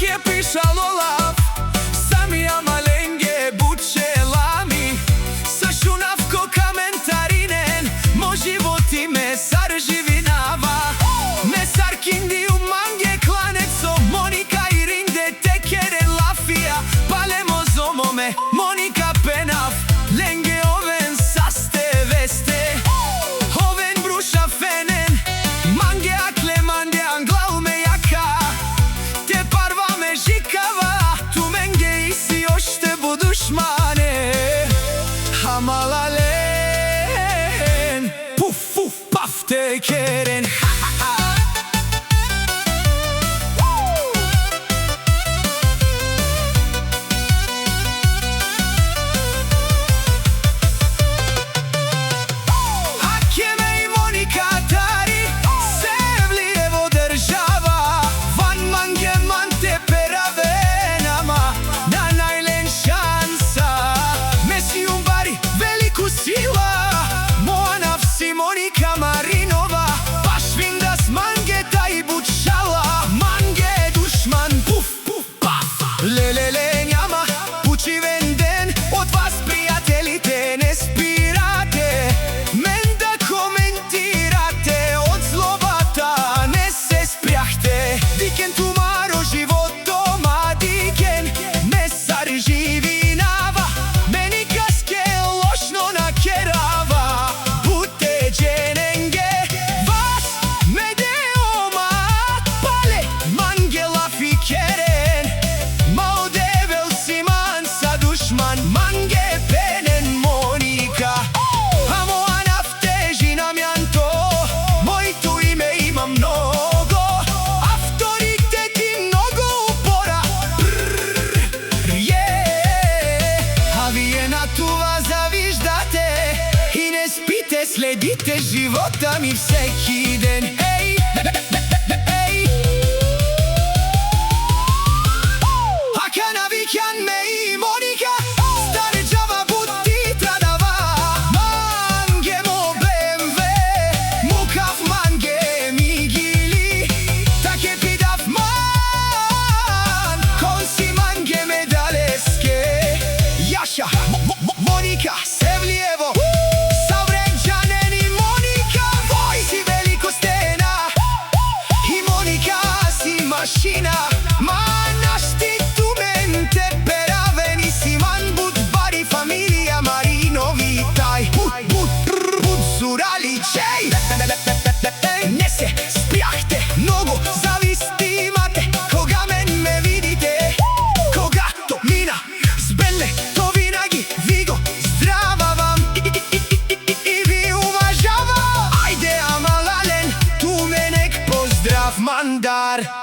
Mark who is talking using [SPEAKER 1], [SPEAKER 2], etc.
[SPEAKER 1] je pišalo lav, sami amalenge bučelami, sa šunavko komentarinen, mo životi mesar živinava. Mesar kindi u mange klaneco, Monika i rinde tekere lafija, palemo zomome, Monika penaf, lenge oven saste veste, oven bruša fenen, mange akle mande anglaume jaka, te parva me žikava, tu menge isi ošte budušmane. Hamalalen, puf puf paf tekeren. Monika Marinova, baš vinda s mangeta i bučala, mange dušman, puf, puf, paf. Lelele njama, pući venden, od vas prijatelite ne spirate, men da komentirate, od zlobata ne se sprjahte. Diken tumaro život doma, diken, mesar živinava, meni kaske lošno nakerava. Mange penen Monika, amo anafteži nam janto, moj tu ime ima mnogo, autoritet i mnogo upora. A vi je na tuva zaviždate i ne spite, sledite života mi всеки ден. Ej, ej, aka navikjan me i Monika, Monika Sevlijevo, Savređanen i Monika, voj si veliko stena, i Monika si mašina, ma naš ti tu men te peraveni si man, bud bari familija Marinovi taj, bud zurali čej, ne se spjahte, nogu zavisti imate, koga men me vidite, koga to mina, zbenne to vinagi, vigo, zdrava vam i vi uvažava. Ajde Amalalen, tu me nek pozdrav mandar.